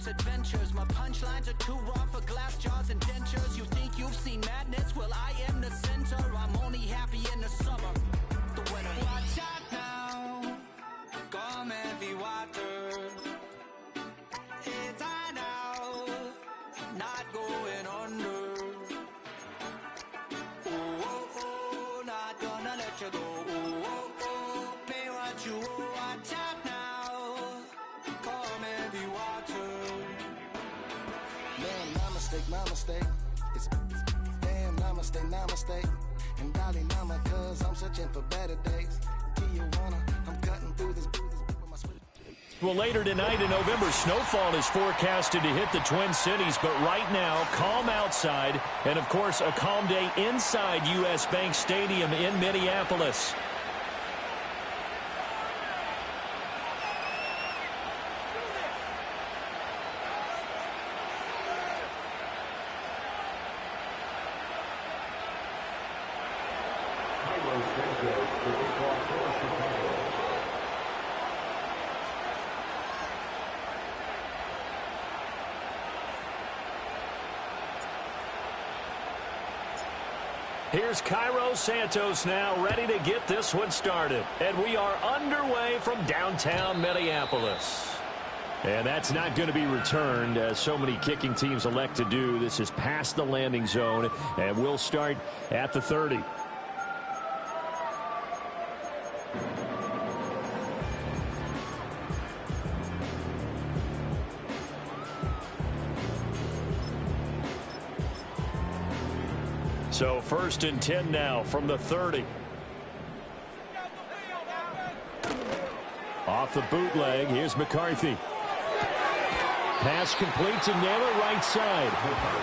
misadventures. My punchlines are too raw for glass jars and dentures. You think you've seen madness? Well, I am the center. I'm only happy in the summer. The winter. Watch out now, come heavy water. It's high now, not going under. Oh, not gonna let you go. Oh, pay what you owe. Watch out now, come heavy water. Man, my mistake. It's damn, namaste. And Dolly Nama, cause I'm searching for better days. Tijuana, I'm cutting through this with my switch. Well, later tonight in November, snowfall is forecasted to hit the Twin Cities, but right now, calm outside, and of course, a calm day inside U.S. Bank Stadium in Minneapolis. Here's Cairo Santos now ready to get this one started. And we are underway from downtown Minneapolis. And that's not going to be returned, as so many kicking teams elect to do. This is past the landing zone, and we'll start at the 30. So 1st and 10 now from the 30. Off the bootleg, here's McCarthy. Pass complete to Naylor, right side.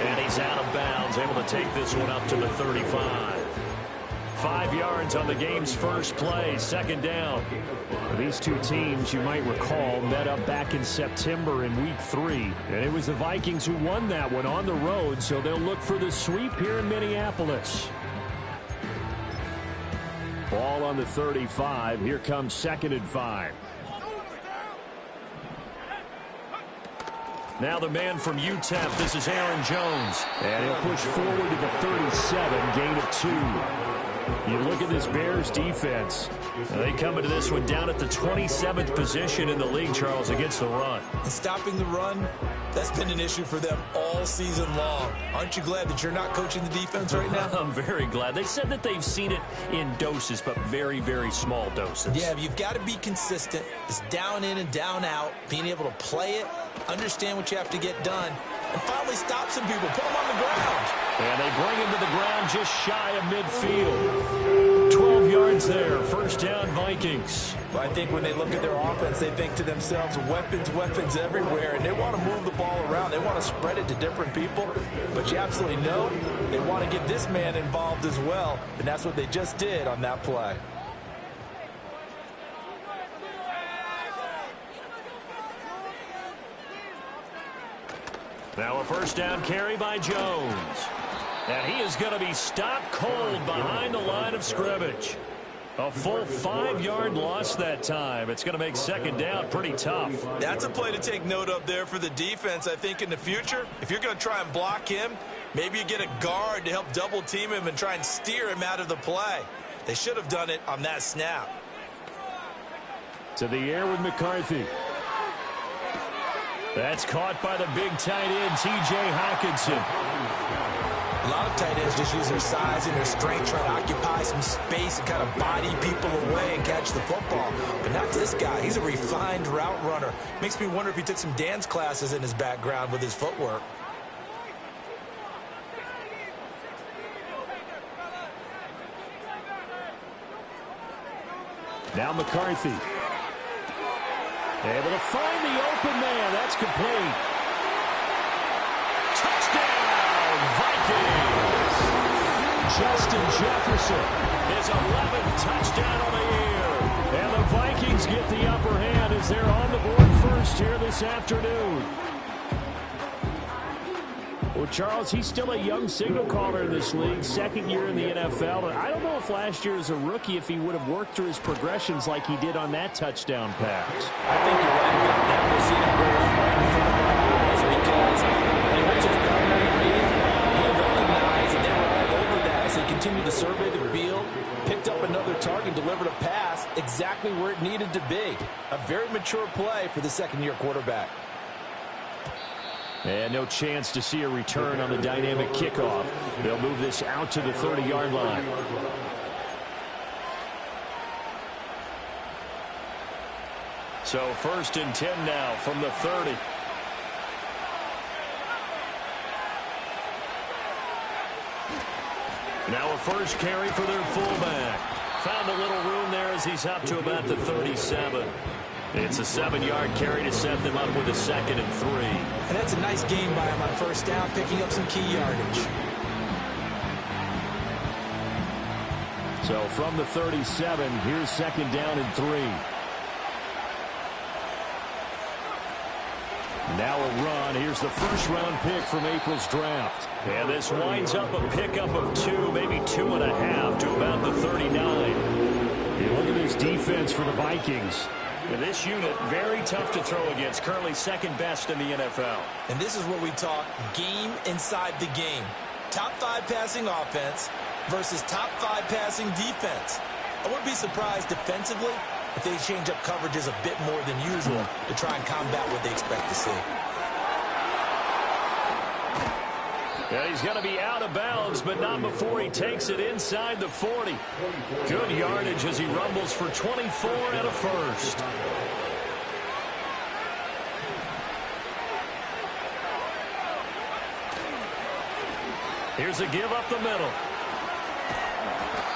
And he's out of bounds, able to take this one up to the 35. 5 yards on the game's first play, 2nd down. These two teams, you might recall, met up back in September in Week 3. And it was the Vikings who won that one on the road, so they'll look for the sweep here in Minneapolis. Ball on the 35. Here comes 2nd and 5. Now the man from UTEP, this is Aaron Jones. And he'll push forward to the 37, gain of 2. You look at this Bears defense. They come into this one down at the 27th position in the league, Charles, against the run. And stopping the run, that's been an issue for them all season long. Aren't you glad that you're not coaching the defense right now? I'm very glad. They said that they've seen it in doses, but very, very small doses. Yeah, you've got to be consistent. It's down in and down out, being able to play it, understand what you have to get done, and finally stop some people, put them on the ground. And they bring him to the ground just shy of midfield. 12 yards there, 1st down Vikings. Well, I think when they look at their offense, they think to themselves, weapons everywhere, and they want to move the ball around. They want to spread it to different people, but you absolutely know they want to get this man involved as well, and that's what they just did on that play. Now a 1st down carry by Jones. And he is going to be stopped cold behind the line of scrimmage. A full 5-yard loss that time. It's going to make 2nd down pretty tough. That's a play to take note of there for the defense. I think in the future, if you're going to try and block him, maybe you get a guard to help double team him and try and steer him out of the play. They should have done it on that snap. To the air with McCarthy. That's caught by the big tight end, T.J. Hockenson. A lot of tight ends just use their size and their strength, try to occupy some space and kind of body people away and catch the football. But not this guy. He's a refined route runner. Makes me wonder if he took some dance classes in his background with his footwork. Now McCarthy. Able to find the open man. That's complete. Touchdown, Vikings! Justin Jefferson, his 11th touchdown on the year. And the Vikings get the upper hand as they're on the board first here this afternoon. Well, Charles, he's still a young signal caller in this league, 2nd year in the NFL. And I don't know if last year as a rookie, if he would have worked through his progressions like he did on that touchdown pass. I think you're right about that. We'll see him go up right in front of our eyes. because when he went to the primary read, he recognized that they were all over that as they continued to survey the field, picked up another target, delivered a pass exactly where it needed to be. A very mature play for the second-year quarterback. And no chance to see a return on the dynamic kickoff. They'll move this out to the 30-yard line. So 1st and 10 now from the 30. Now a first carry for their fullback. Found a little room there as he's up to about the 37. It's a 7-yard carry to set them up with a 2nd and 3. And that's a nice game by him on first down, picking up some key yardage. So from the 37, here's 2nd down and 3. Now a run. Here's the first-round pick from April's draft. And this winds up a pickup of 2, maybe 2.5 to about the 39. You look at this defense for the Vikings. And this unit, very tough to throw against. Currently 2nd best in the NFL. And this is what we talk game inside the game. Top 5 passing offense versus top 5 passing defense. I wouldn't be surprised defensively if they change up coverages a bit more than usual to try and combat what they expect to see. Yeah, he's going to be out of bounds, but not before he takes it inside the 40. Good yardage as he rumbles for 24 and a first. Here's a give up the middle.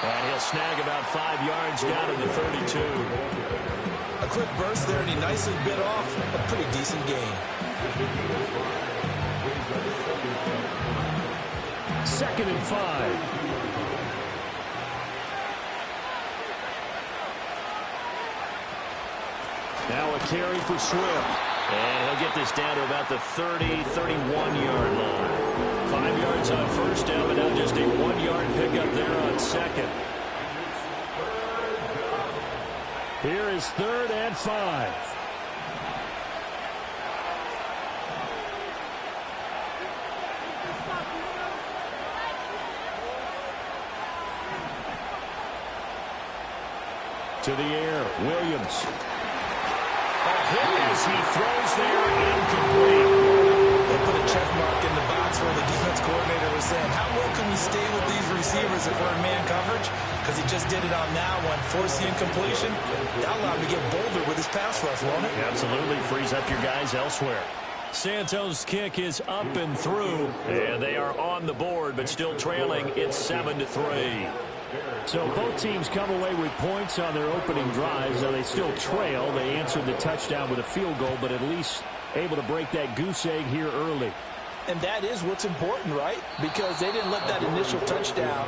And he'll snag about 5 yards down to the 32. A quick burst there, and he nicely bit off a pretty decent gain. 2nd and 5. Now a carry for Swift. And he'll get this down to about the 30, 31-yard line. 5 yards on first down, but now just a 1-yard pickup there on 2nd. Here is 3rd and 5. To the air, Williams. A hit as he throws there, incomplete. They put a check mark in the box where the defense coordinator was saying, how well can we stay with these receivers if we're in man coverage? Because he just did it on that one, forced the incompletion. That allowed him to get bolder with his pass rush, won't it? Absolutely, frees up your guys elsewhere. Santos' kick is up and through, and they are on the board, but still trailing. It's 7-3. So both teams come away with points on their opening drives. Now they still trail. They answered the touchdown with a field goal, but at least able to break that goose egg here early. And that is what's important, right? Because they didn't let that initial touchdown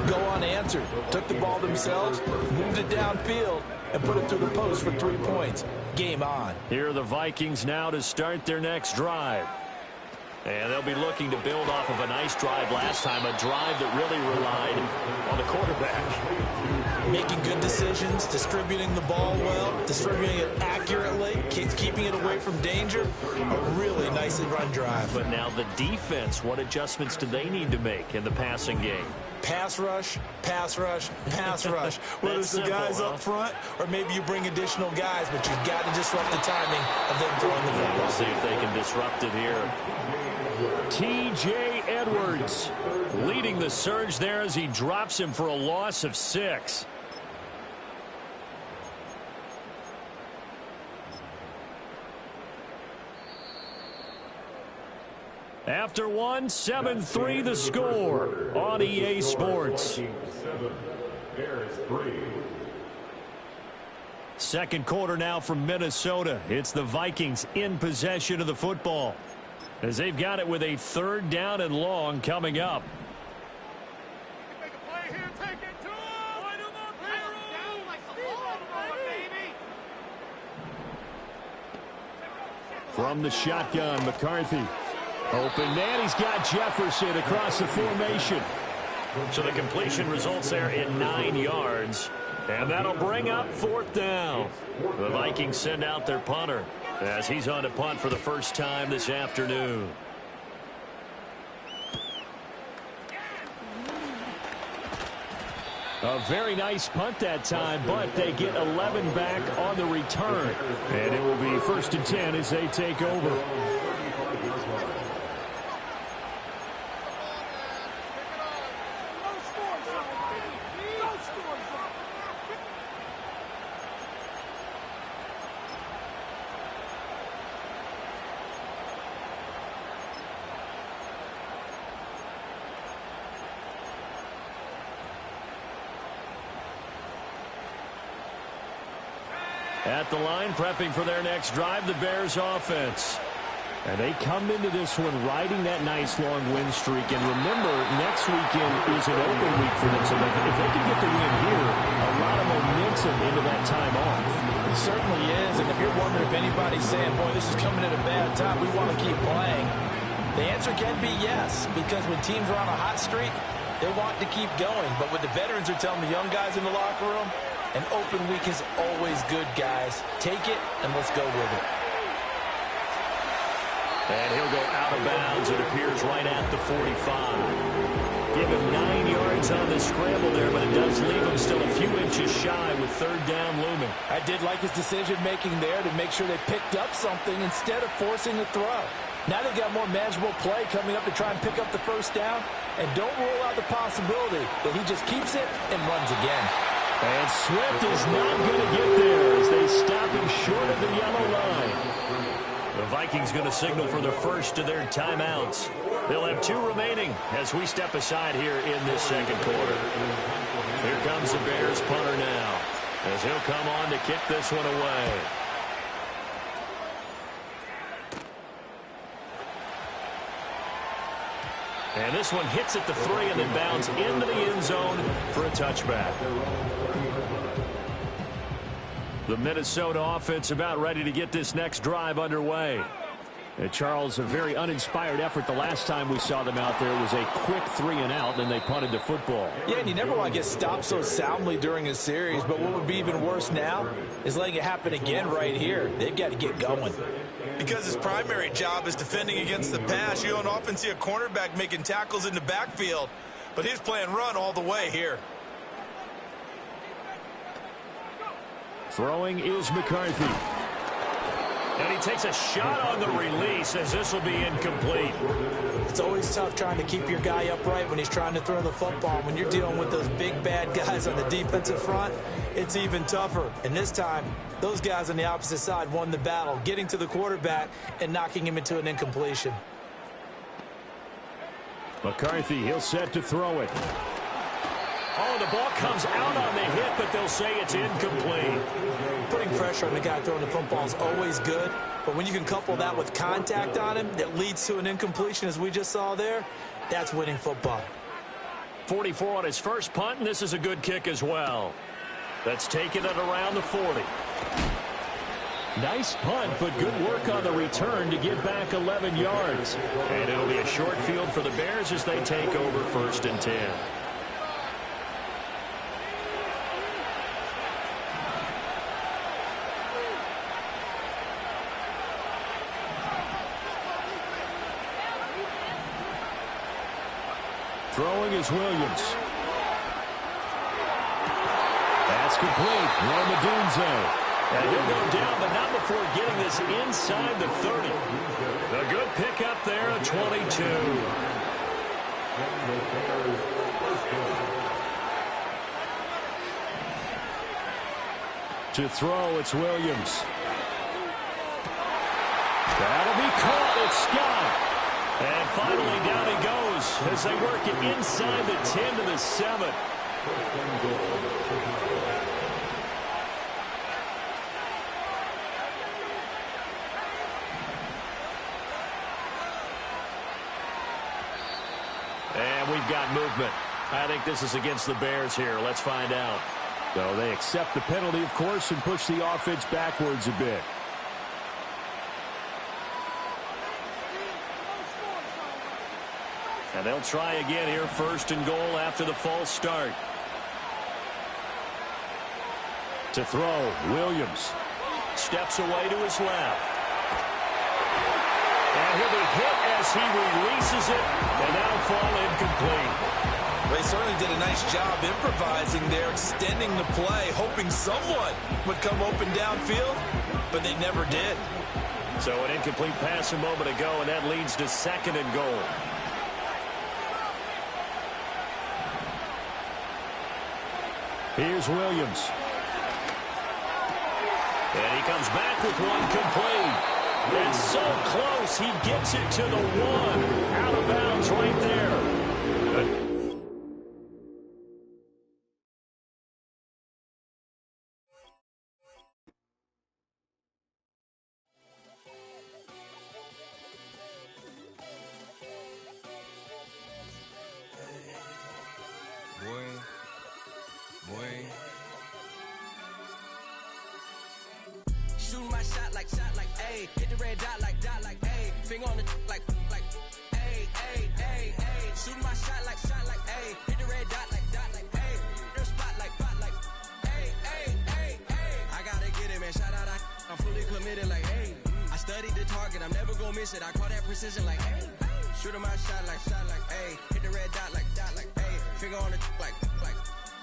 go unanswered. Took the ball themselves, moved it downfield, and put it through the post for 3 points. Game on. Here are the Vikings now to start their next drive. And they'll be looking to build off of a nice drive last time, a drive that really relied on the quarterback. Making good decisions, distributing the ball well, distributing it accurately, keeping it away from danger. A really nicely run drive. But now the defense, what adjustments do they need to make in the passing game? Pass rush, pass rush, pass rush. Whether it's the guys up front or maybe you bring additional guys, but you've got to disrupt the timing of them throwing the football. We'll see if they can disrupt it here. T.J. Edwards leading the surge there as he drops him for a loss of 6. After one, 7-3 the score on EA Sports. Second quarter now from Minnesota. It's the Vikings in possession of the football, as they've got it with a 3rd down and long coming up. From the shotgun, McCarthy. Open man, he's got Jefferson across the formation. So the completion results there in 9 yards. And that'll bring up 4th down. The Vikings send out their punter as he's on to punt for the first time this afternoon. A very nice punt that time, but they get 11 back on the return. And it will be 1st and 10 as they take over. At the line, prepping for their next drive, the Bears offense. And they come into this one riding that nice long win streak. And remember, next weekend is an open week for them. So if they can get the win here, a lot of momentum into that time off. It certainly is. And if you're wondering if anybody's saying, boy, this is coming at a bad time, we want to keep playing, the answer can be yes. Because when teams are on a hot streak, they want to keep going. But what the veterans are telling the young guys in the locker room, an open week is always good, guys. Take it, and let's go with it. And he'll go out of bounds, it appears, right at the 45. Give him 9 yards on the scramble there, but it does leave him still a few inches shy with 3rd down looming. I did like his decision-making there to make sure they picked up something instead of forcing a throw. Now they've got more manageable play coming up to try and pick up the 1st down, and don't rule out the possibility that he just keeps it and runs again. And Swift is not going to get there as they stop him short of the yellow line. The Vikings going to signal for the first of their timeouts. They'll have 2 remaining as we step aside here in this 2nd quarter. Here comes the Bears punter now as he'll come on to kick this one away. And this one hits at the 3 and then bounds into the end zone for a touchback. The Minnesota offense about ready to get this next drive underway. And Charles, a very uninspired effort the last time we saw them out there. It was a quick 3 and out, and they punted the football. Yeah, and you never want to get stopped so soundly during a series, but what would be even worse now is letting it happen again right here. They've got to get going. Because his primary job is defending against the pass. You don't often see a cornerback making tackles in the backfield, but he's playing run all the way here. Throwing is McCarthy. And he takes a shot on the release as this will be incomplete. It's always tough trying to keep your guy upright when he's trying to throw the football. When you're dealing with those big, bad guys on the defensive front, it's even tougher. And this time, those guys on the opposite side won the battle, getting to the quarterback and knocking him into an incompletion. McCarthy, he'll set to throw it. Oh, the ball comes out on the hit, but they'll say it's incomplete. Putting pressure on the guy throwing the football is always good, but when you can couple that with contact on him that leads to an incompletion, as we just saw there, that's winning football. 44 on his first punt, and this is a good kick as well. That's taken it around the 40. Nice punt, but good work on the return to get back 11 yards. And it'll be a short field for the Bears as they take over 1st and 10. Throwing is Williams. That's complete. Romadunze. And he'll go down, but not before getting this inside the 30. A good pickup there at 22. To throw, it's Williams. That'll be caught. It's Scott. And finally down he goes as they work it inside the 10 to the 7. And we've got movement. I think this is against the Bears here. Let's find out. So they accept the penalty, of course, and push the offense backwards a bit. And they'll try again here, 1st and goal after the false start. To throw, Williams steps away to his left. And he'll be hit as he releases it, and that'll fall incomplete. They certainly did a nice job improvising there, extending the play, hoping someone would come open downfield, but they never did. So an incomplete pass a moment ago, and that leads to 2nd and goal. Here's Williams. And he comes back with one complete. And so close, he gets it to the 1. Out of bounds right there. Good. Shooting my shot like, ayy. Hit the red dot like, ayy. Finger on the like, ayy, ayy, ayy, ayy. Shooting my shot like, ayy. Hit the red dot like, ayy. Their spot like, ayy, ayy, ayy, ayy. I gotta get it, man. Shout out, I'm fully committed like, ayy. I studied the target, I'm never gonna miss it. I call that precision like, ayy. Shooting my shot like, ayy. Hit the red dot like, ayy. Finger on the like,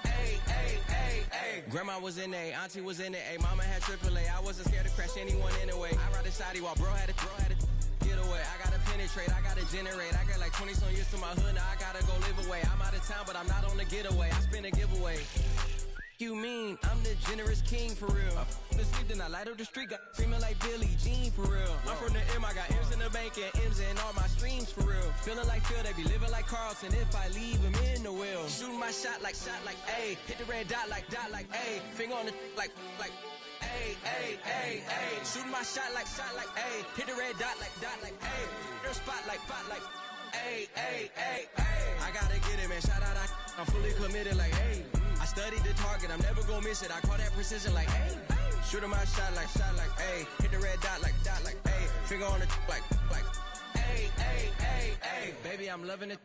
ayy, ayy, ayy, ayy. Grandma was in A, auntie was in A, mama had AAA. I wasn't scared to crash anyone anyway. I ride a side while bro had to get away. I gotta penetrate, I gotta generate. I got like 20-some years to my hood, now I gotta go live away. I'm out of town, but I'm not on the getaway. I spin a giveaway. You mean I'm the generous king for real? The sleep, then I light up the street, got screaming like Billie Jean for real. I'm from the M, I got M's in the bank and M's in all my streams for real. Feeling like Phil, they be living like Carlson if I leave him in the wheel. Shooting my shot like, ayy. Hit the red dot like, ayy. Finger on the like, ayy, ayy, ayy, ayy. Shooting my shot like, ayy. Hit the red dot like, ayy. Their spot like, ayy, ayy, ayy, ayy. I gotta get it, man. Shout out, I'm fully committed like, ayy. I studied the target, I'm never gonna miss it. I call that precision like, ayy. Shooting my shot like, ayy. Hit the red dot like, ayy. Finger on the like, ayy, ayy, ayy, ayy. Baby, I'm loving it.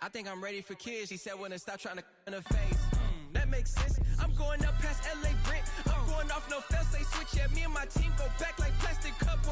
I think I'm ready for kids. She said when to stop trying to in her face. That makes sense. I'm going up past LA Brent. I'm going off no fail, say switch. Yeah, me and my team go back like plastic cup boys.